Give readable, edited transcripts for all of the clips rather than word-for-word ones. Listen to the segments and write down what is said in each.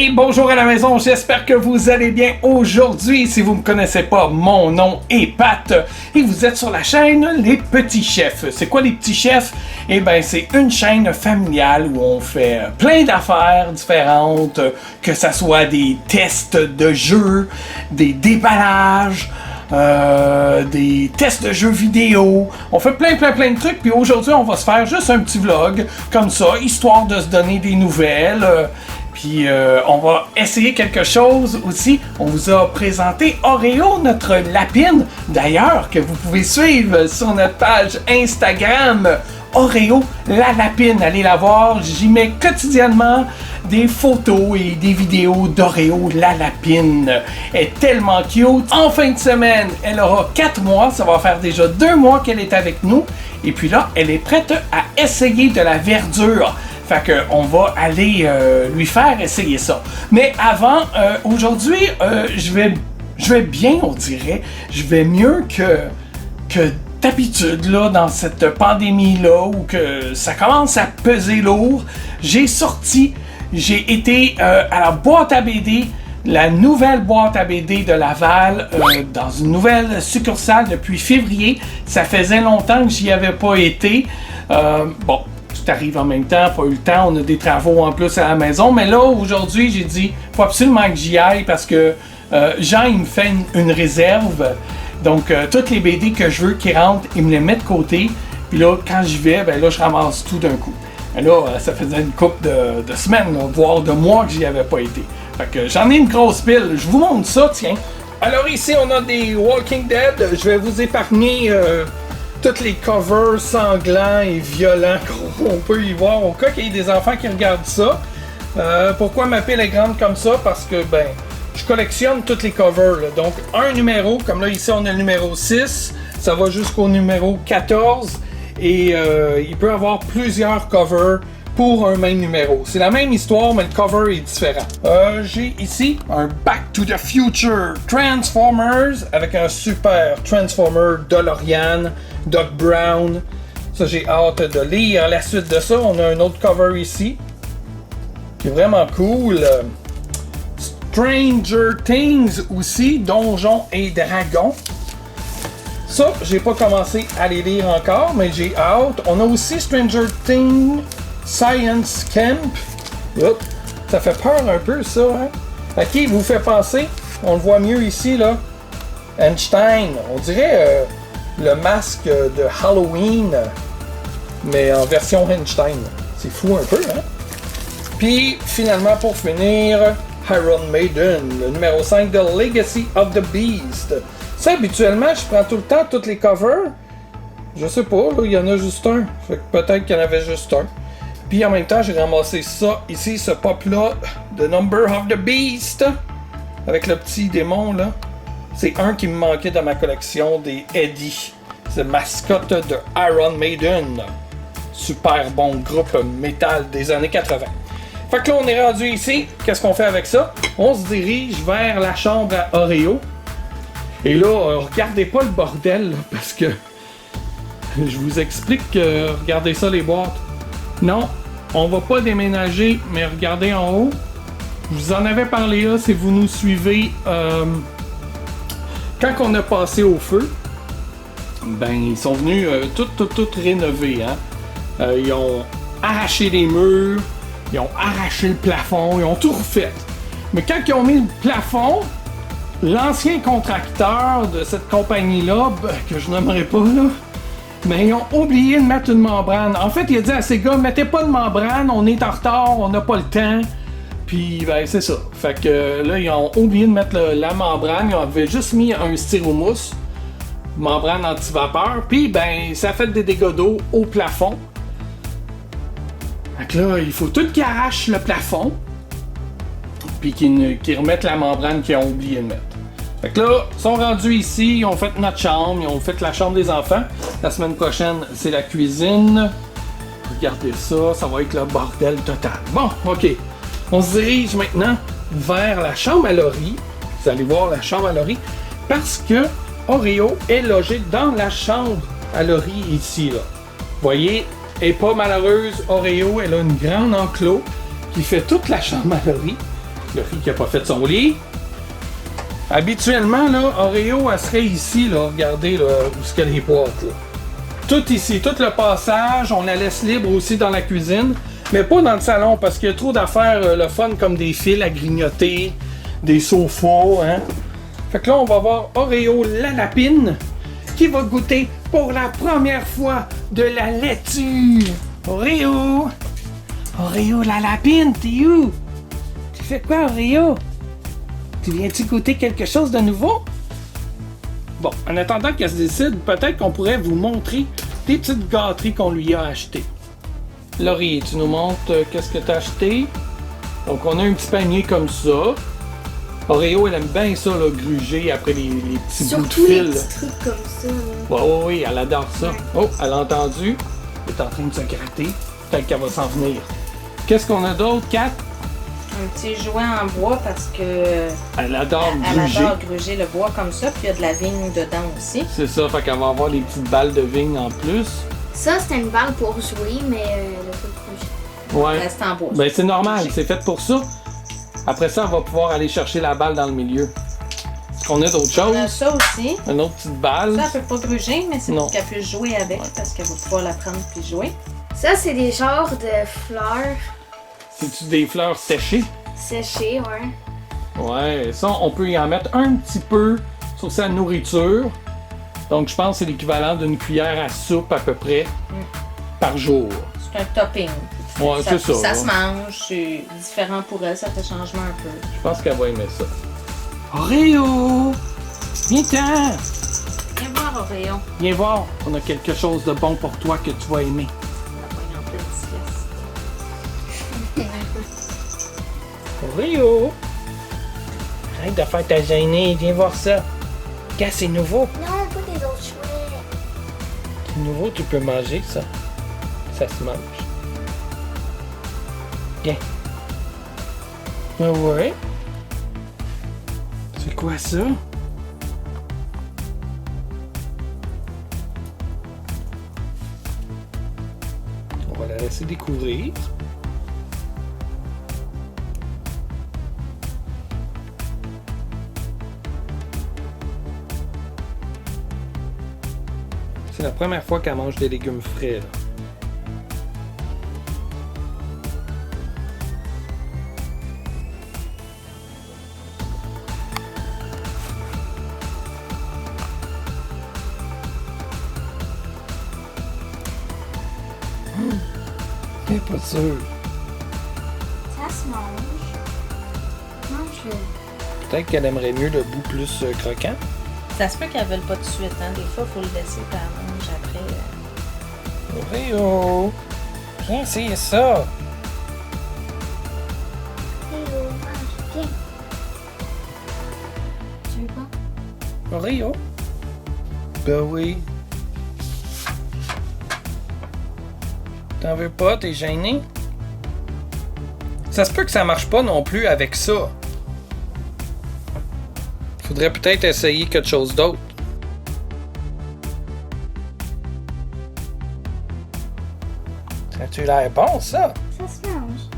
Et bonjour à la maison, j'espère que vous allez bien aujourd'hui. Si vous ne me connaissez pas, mon nom est Pat et vous êtes sur la chaîne Les Petits Chefs. C'est quoi les Petits Chefs? Eh bien, c'est une chaîne familiale où on fait plein d'affaires différentes, que ça soit des tests de jeux, des déballages, des tests de jeux vidéo. On fait plein de trucs. Puis aujourd'hui, on va se faire juste un petit vlog comme ça, histoire de se donner des nouvelles. Puis on va essayer quelque chose aussi. On vous a présenté Oreo, notre lapine, d'ailleurs, que vous pouvez suivre sur notre page Instagram. Oreo, la lapine, allez la voir. J'y mets quotidiennement des photos et des vidéos d'Oreo, la lapine. Elle est tellement cute. En fin de semaine, elle aura 4 mois. Ça va faire déjà 2 mois qu'elle est avec nous. Et puis là, elle est prête à essayer de la verdure. Fait que on va aller lui faire essayer ça. Mais avant, aujourd'hui, je vais bien, on dirait. Je vais mieux que d'habitude, là, dans cette pandémie-là, où que ça commence à peser lourd. J'ai été à la boîte à BD, la nouvelle boîte à BD de Laval, dans une nouvelle succursale depuis février. Ça faisait longtemps que j'y avais pas été. Bon, tout arrive en même temps, pas eu le temps, on a des travaux en plus à la maison. Mais là, aujourd'hui, j'ai dit, faut absolument que j'y aille parce que Jean, il me fait une réserve. Donc, toutes les BD que je veux qui rentrent, il me les met de côté. Puis là, quand j'y vais, ben là, je ramasse tout d'un coup. Et là, ça faisait une couple de semaines, là, voire de mois que j'y avais pas été. Fait que j'en ai une grosse pile. Je vous montre ça, tiens. Alors ici, on a des Walking Dead. Je vais vous épargner tous les covers sanglants et violents qu'on peut y voir. Au cas qu'il y ait des enfants qui regardent ça. Pourquoi ma pile est grande comme ça? Parce que, ben, je collectionne tous les covers. Là. Donc, un numéro, comme là, ici, on a le numéro 6. Ça va jusqu'au numéro 14. Et il peut y avoir plusieurs covers pour un même numéro. C'est la même histoire, mais le cover est différent. J'ai ici un Back to the Future Transformers avec un super Transformer DeLorean, Doc Brown. Ça, j'ai hâte de lire la suite de ça. On a un autre cover ici qui est vraiment cool. Stranger Things aussi, Donjons et Dragons. Ça, j'ai pas commencé à les lire encore, mais j'ai hâte. On a aussi Stranger Things Science Camp. Oups, ça fait peur un peu, ça, hein? À qui vous fait penser? On le voit mieux ici, là. Einstein. On dirait le masque de Halloween, mais en version Einstein. C'est fou un peu, hein? Puis, finalement, pour finir, Iron Maiden, le numéro 5 de Legacy of the Beast. Ça, habituellement, je prends tout le temps tous les covers. Je sais pas, là, il y en a juste un. Fait que peut-être qu'il y en avait juste un. Puis en même temps, j'ai ramassé ça ici, ce pop-là, The Number of the Beast, avec le petit démon, là. C'est un qui me manquait dans ma collection des Eddie. C'est mascotte de Iron Maiden. Super bon groupe métal des années 80. Fait que là, on est rendu ici. Qu'est-ce qu'on fait avec ça? On se dirige vers la chambre à Oreo. Et là, regardez pas le bordel, là, parce que je vous explique que regardez ça, les boîtes. Non, on va pas déménager, mais regardez en haut. Je vous en avais parlé là, si vous nous suivez. Quand on a passé au feu, ben ils sont venus tout rénover. Hein? Ils ont arraché les murs, ils ont arraché le plafond, ils ont tout refait. Mais quand ils ont mis le plafond, l'ancien contracteur de cette compagnie-là, que je n'aimerais pas, là, mais ils ont oublié de mettre une membrane. En fait, il a dit à ces gars, mettez pas de membrane, on est en retard, on n'a pas le temps. Puis, ben, c'est ça. Fait que là, ils ont oublié de mettre la membrane. Ils avaient juste mis un styromousse, membrane anti-vapeur. Puis, ben, ça a fait des dégâts d'eau au plafond. Fait que là, il faut tout qu'ils arrachent le plafond. Puis qu'ils remettent la membrane qu'ils ont oublié de mettre. Fait que là, ils sont rendus ici, ils ont fait notre chambre, ils ont fait la chambre des enfants. La semaine prochaine, c'est la cuisine. Regardez ça, ça va être le bordel total. Bon, ok. On se dirige maintenant vers la chambre à Laurie. Vous allez voir la chambre à Laurie. Parce que Oreo est logé dans la chambre à Laurie ici, là. Vous voyez, elle est pas malheureuse, Oreo. Elle a une grande enclos qui fait toute la chambre à Laurie. Fluffy qui a pas fait son lit. Habituellement, là, Oreo, elle serait ici, là. Regardez, là, où est-ce qu'il y a les boîtes, là. Tout ici, tout le passage, on la laisse libre aussi dans la cuisine. Mais pas dans le salon, parce qu'il y a trop d'affaires, le fun, comme des fils à grignoter, des sofas, hein. Fait que là, on va voir Oreo la lapine, qui va goûter pour la première fois de la laitue. Oreo! Oreo la lapine, t'es où? Tu fais quoi, Oreo? Tu viens-tu goûter quelque chose de nouveau? Bon, en attendant qu'elle se décide, peut-être qu'on pourrait vous montrer des petites gâteries qu'on lui a achetées. Laurie, tu nous montres qu'est-ce que tu as acheté? Donc, on a un petit panier comme ça. Oreo, elle aime bien ça, là, gruger après les petits bouts de Surtout les fil. petits trucs comme ça. Là. Oui, elle adore ça. Oh, elle a entendu. Elle est en train de se gratter. Peut-être qu'elle va s'en venir. Qu'est-ce qu'on a d'autre, Kat? Un petit jouet en bois parce que Elle adore elle gruger. adore gruger le bois comme ça, puis il y a de la vigne dedans aussi. C'est ça, fait qu'elle va avoir des petites balles de vigne en plus. Ça, c'était une balle pour jouer, mais le truc rouge. Ouais. Reste en bois. Ben c'est normal, c'est fait pour ça. Après ça, on va pouvoir aller chercher la balle dans le milieu. Est-ce qu'on a d'autres On a choses? ça aussi. Une autre petite balle. Ça, elle peut pas gruger, mais c'est Non. pour qu'elle puisse jouer avec parce qu'elle va pouvoir la prendre puis jouer. Ça, c'est des genres de fleurs C'est-tu des fleurs séchées? séchées, ouais. Ouais, ça, on peut y en mettre un petit peu sur sa nourriture. Donc, je pense que c'est l'équivalent d'une cuillère à soupe à peu près par jour. C'est un topping. Ouais, c'est ça. Ça se mange, c'est différent pour elle, ça fait changement un peu. Je pense qu'elle va aimer ça. Oreo! Viens-t'en! Viens voir, Oreo. Viens voir, on a quelque chose de bon pour toi que tu vas aimer. La poigne en pleine sieste. Oreo! Arrête de faire ta gênée, viens voir ça. Gars, c'est nouveau. Non, pas des autres jouets. C'est nouveau, tu peux manger ça. Ça se mange. Viens. Ah ouais? C'est quoi ça? On va la laisser découvrir. C'est la première fois qu'elle mange des légumes frais. Là. Je suis pas sûr. Ça se mange. Mange-le. Peut-être qu'elle aimerait mieux le bout plus croquant. Ça se peut qu'elle ne veuille pas tout de suite, hein. Des fois, il faut le laisser puis elle mange après. Oreo! Viens essayer ça! Hello, mange. Viens. Tu veux pas? Oreo? Ben oui. T'en veux pas? T'es gêné? Ça se peut que ça marche pas non plus avec ça. Faudrait peut-être essayer quelque chose d'autre. Ça a-tu l'air bon, ça? Ça se mange.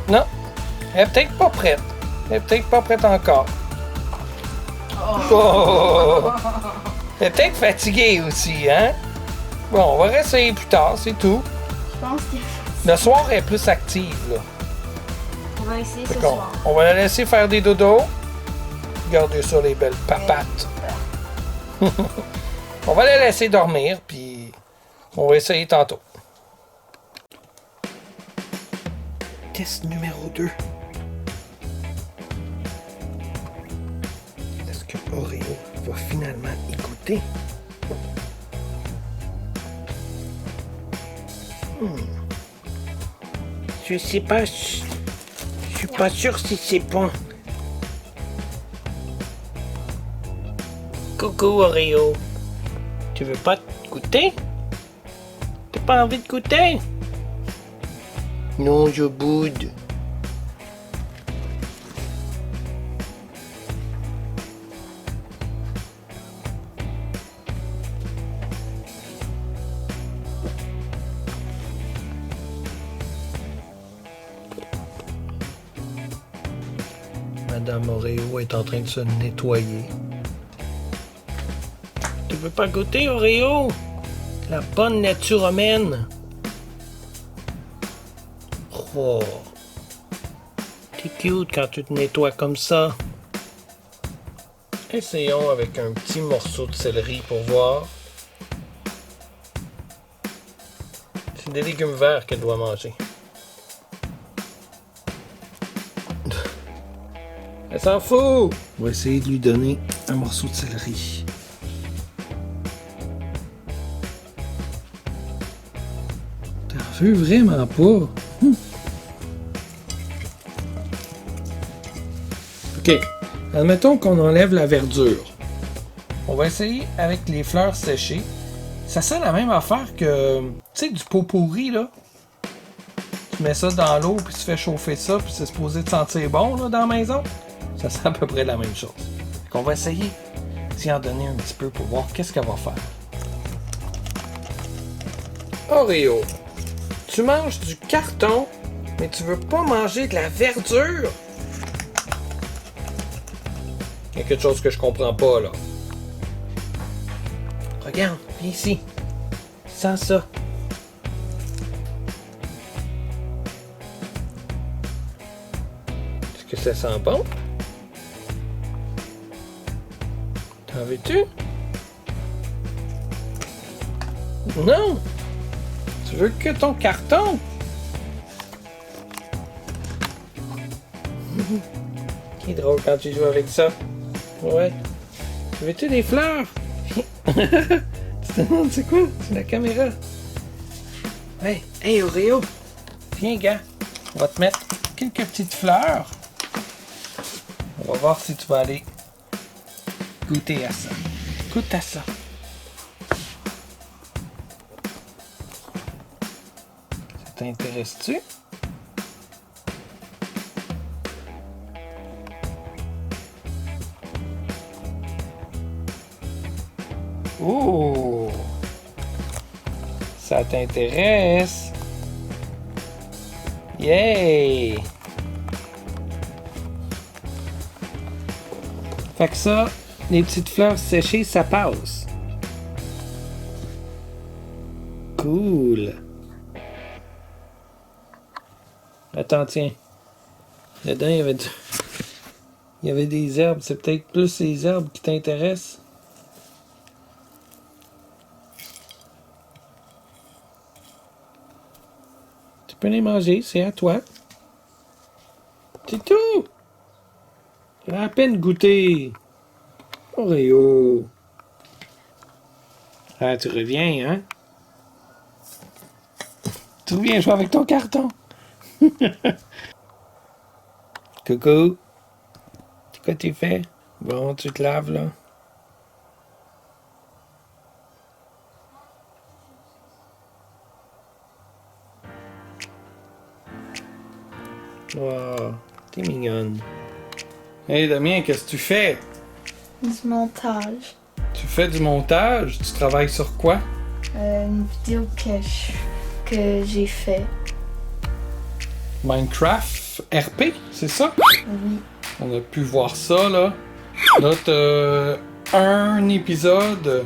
Non. Elle est peut-être pas prête. Elle est peut-être pas prête encore. Oh! Elle est peut-être fatiguée aussi, hein? Bon, on va réessayer plus tard, c'est tout. Je pense que Le soir, elle est plus active, là. on va essayer ce Fait qu'on- soir. on va la laisser faire des dodos. Regardez ça, les belles papates. On va la laisser dormir, puis on va essayer tantôt. Test numéro 2. Est-ce que Oreo va finalement écouter? Je sais pas. Je suis pas sûr si c'est bon. Coucou Oreo. Tu veux pas goûter? T'as pas envie de goûter? Non, je boude. Madame Oreo est en train de se nettoyer. Tu veux pas goûter, Oreo? La bonne nature humaine. Oh. T'es cute quand tu te nettoies comme ça. Essayons avec un petit morceau de céleri pour voir. C'est des légumes verts qu'elle doit manger. Elle s'en fout! On va essayer de lui donner un morceau de céleri. T'en veux vraiment pas? OK. Admettons qu'on enlève la verdure. On va essayer avec les fleurs séchées. Ça sent la même affaire que, tu sais, du pot pourri, là. Tu mets ça dans l'eau, puis tu fais chauffer ça, puis c'est supposé te sentir bon, là, dans la maison. Ça sent à peu près la même chose. On va essayer d'y en donner un petit peu pour voir qu'est-ce qu'elle va faire. Oreo, tu manges du carton, mais tu veux pas manger de la verdure? Il y a quelque chose que je comprends pas, là. Regarde, viens ici. Sens ça. Est-ce que ça sent bon? T'en veux-tu? Non! Tu veux que ton carton? Qui est drôle quand tu joues avec ça. Ouais. Veux-tu des fleurs? Tu te demandes c'est quoi? C'est la caméra. Hey Oreo! Viens gars, on va te mettre quelques petites fleurs. On va voir si tu vas aller goûter à ça. Goûte à ça. Ça t'intéresse-tu? Oh! Ça t'intéresse? Yay! Fait que ça, les petites fleurs séchées, ça passe. Cool! Attends, tiens. Dedans, il y avait des herbes. C'est peut-être plus les herbes qui t'intéressent. Tu peux les manger, c'est à toi. C'est tout! Tu as à peine goûté. Oreo. Ah, tu reviens, hein? Tu reviens jouer avec ton carton. Coucou. C'est quoi tu fais? Bon, tu te laves, là. Wow, t'es mignonne. Hey Damien, qu'est-ce que tu fais? Du montage. Tu fais du montage? Tu travailles sur quoi? Une vidéo que j'ai fait. Minecraft RP, c'est ça? Oui. On a pu voir ça, là. Là, t'as un épisode.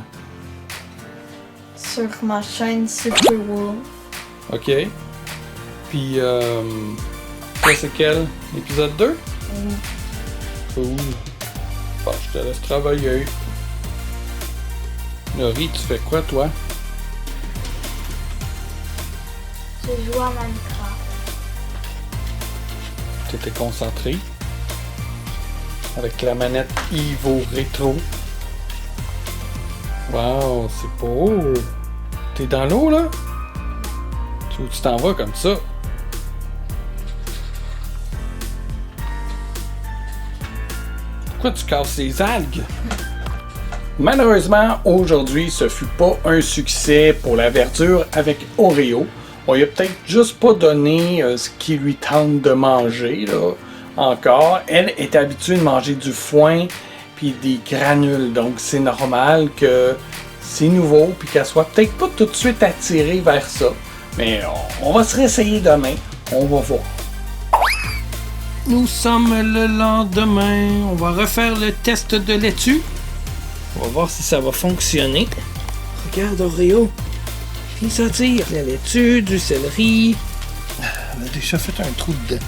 Sur ma chaîne Super World. OK. Puis, ça, c'est quel? L'épisode 2? Oui. Cool. Bon, je te laisse travailler. Laurie, tu fais quoi, toi? Je joue à Minecraft. T'étais concentré. Avec la manette Evo Retro. Wow, c'est beau. T'es dans l'eau, là? Tu t'en vas comme ça? Pourquoi tu casses les algues? Malheureusement, aujourd'hui, ce fut pas un succès pour la verdure avec Oreo. On lui a peut-être juste pas donné ce qui lui tente de manger, là, encore. Elle est habituée de manger du foin puis des granules, donc c'est normal que c'est nouveau puis qu'elle soit peut-être pas tout de suite attirée vers ça. Mais on va se réessayer demain, on va voir. nous sommes le lendemain. On va refaire le test de laitue. On va voir si ça va fonctionner. Regarde, Oreo. Il s'attire la laitue, du céleri. On a déjà fait un trou dedans.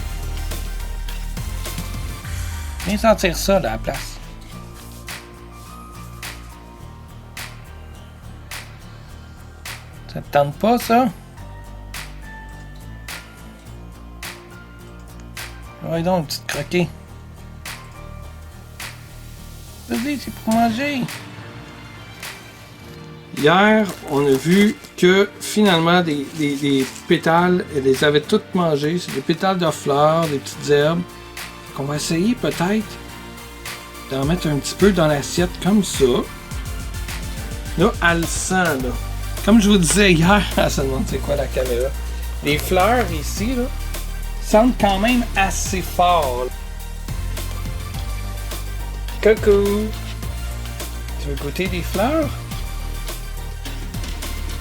Viens sentir ça là, à la place. Ça te tente pas, ça? Ouais donc, petite croquée. Vas-y, c'est pour manger. Hier, on a vu que finalement des pétales, elles les avaient toutes mangées. C'est des pétales de fleurs, des petites herbes. On va essayer peut-être d'en mettre un petit peu dans l'assiette comme ça. Là, elle le sent, là. Comme je vous disais hier, elle se demande c'est quoi la caméra. Les fleurs ici, là, sentent quand même assez fort. Là. Coucou! Tu veux goûter des fleurs?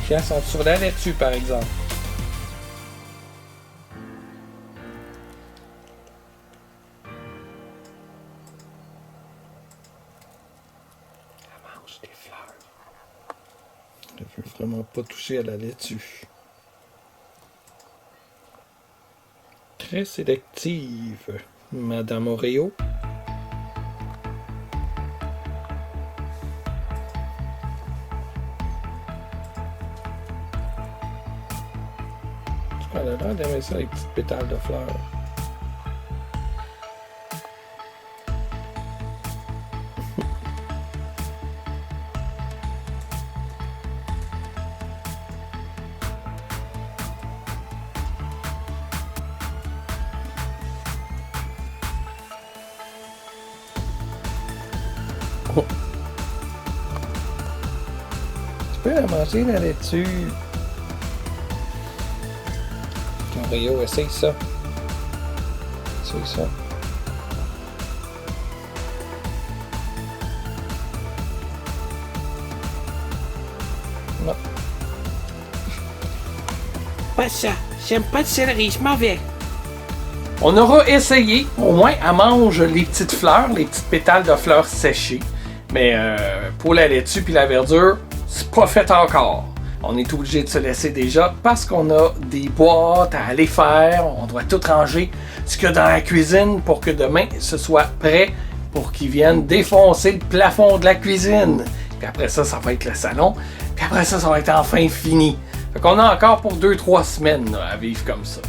Puis elles sont sur la laitue, par exemple. Elle mange des fleurs. Elle ne veut vraiment pas toucher à la laitue. Très sélective, Madame Oreo. Elle a l'air d'aimer ça, les petites pétales de fleurs. Oh. Tu peux la manger, la laitue. Oreo, essaye ça. Essaye ça. Non. Pas ça. J'aime pas de céleri, je m'en vais. On aura essayé. Au moins, elle mange les petites fleurs, les petites pétales de fleurs séchées. Mais pour la laitue puis la verdure, c'est pas fait encore. On est obligé de se laisser déjà parce qu'on a des boîtes à aller faire. On doit tout ranger ce qu'il y a dans la cuisine pour que demain ce soit prêt pour qu'ils viennent défoncer le plafond de la cuisine. Puis après ça, ça va être le salon. Puis après ça, ça va être enfin fini. Fait qu'on a encore pour 2-3 semaines là, à vivre comme ça.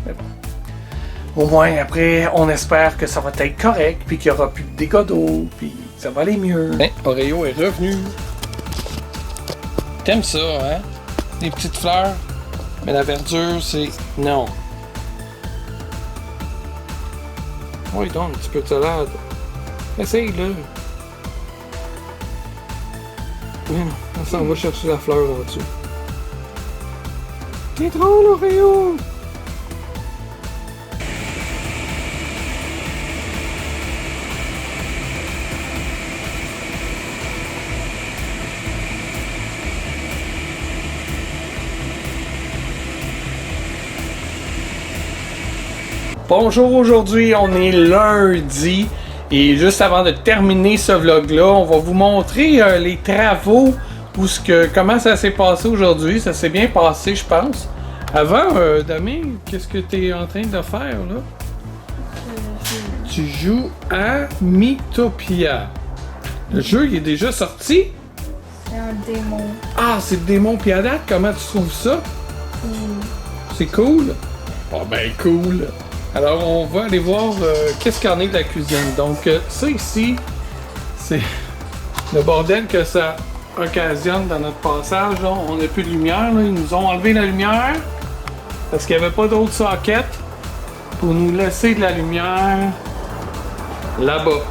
Mais bon. Au moins après, on espère que ça va être correct, puis qu'il n'y aura plus de dégâts d'eau, puis ça va aller mieux. Ben, Oreo est revenu. T'aimes ça, hein? Les petites fleurs. Mais la verdure, c'est non. Oui, donc, un petit peu de salade. Essaye-le. On s'en va chercher la fleur en dessous. T'es drôle, Oreo! Bonjour, aujourd'hui on est lundi et juste avant de terminer ce vlog-là, on va vous montrer les travaux ou comment ça s'est passé aujourd'hui. Ça s'est bien passé, je pense. Avant, Damien, qu'est-ce que tu es en train de faire là? Tu joues à Mythopia. Le jeu il est déjà sorti? C'est un démo. Ah, c'est le démon puis à date, comment tu trouves ça? C'est cool? Oh ben cool! Alors, on va aller voir qu'est-ce qu'il y en est de la cuisine. Donc, ça ici, c'est le bordel que ça occasionne dans notre passage. Là. On n'a plus de lumière. Là. Ils nous ont enlevé la lumière parce qu'il n'y avait pas d'autres sockets pour nous laisser de la lumière là-bas.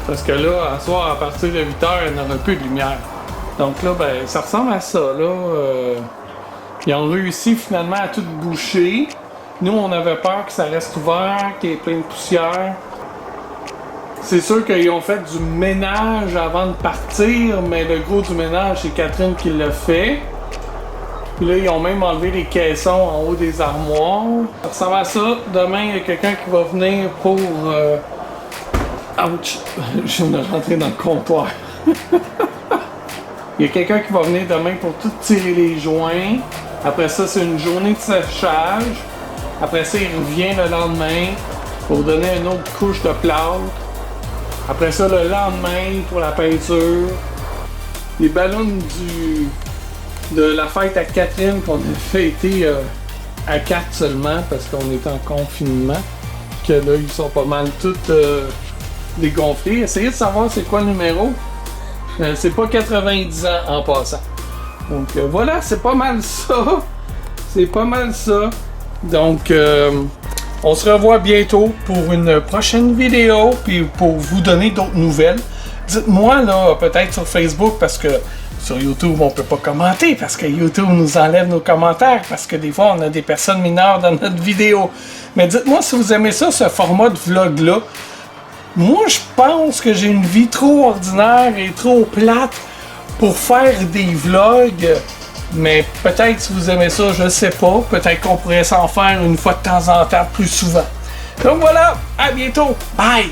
Parce que là, à soir, à partir de 8h, il n'y aura plus de lumière. Donc là, ben, ça ressemble à ça. Là. Ils ont réussi finalement à tout boucher. Nous, on avait peur que ça reste ouvert, qu'il y ait plein de poussière. C'est sûr qu'ils ont fait du ménage avant de partir, mais le gros du ménage, c'est Catherine qui l'a fait. Puis là, ils ont même enlevé les caissons en haut des armoires. Ça ressemble à ça. Demain, il y a quelqu'un qui va venir pour... Ouch! Je viens de rentrer dans le comptoir. Il y a quelqu'un qui va venir demain pour tout tirer les joints. Après ça, c'est une journée de séchage. Après ça, il revient le lendemain pour donner une autre couche de plâtre. Après ça, le lendemain pour la peinture. Les ballons de la fête à Catherine qu'on a fêté à 4 seulement parce qu'on est en confinement. Que là, ils sont pas mal tous dégonflés. Essayez de savoir c'est quoi le numéro. C'est pas 90 ans en passant. Donc voilà, c'est pas mal ça. C'est pas mal ça. Donc on se revoit bientôt pour une prochaine vidéo puis pour vous donner d'autres nouvelles. Dites-moi là, peut-être sur Facebook parce que sur YouTube on peut pas commenter parce que YouTube nous enlève nos commentaires parce que des fois on a des personnes mineures dans notre vidéo. Mais dites-moi si vous aimez ça, ce format de vlog là. Moi, je pense que j'ai une vie trop ordinaire et trop plate pour faire des vlogs. Mais peut-être si vous aimez ça, je sais pas. Peut-être qu'on pourrait s'en faire une fois de temps en temps plus souvent. Donc voilà, à bientôt. Bye!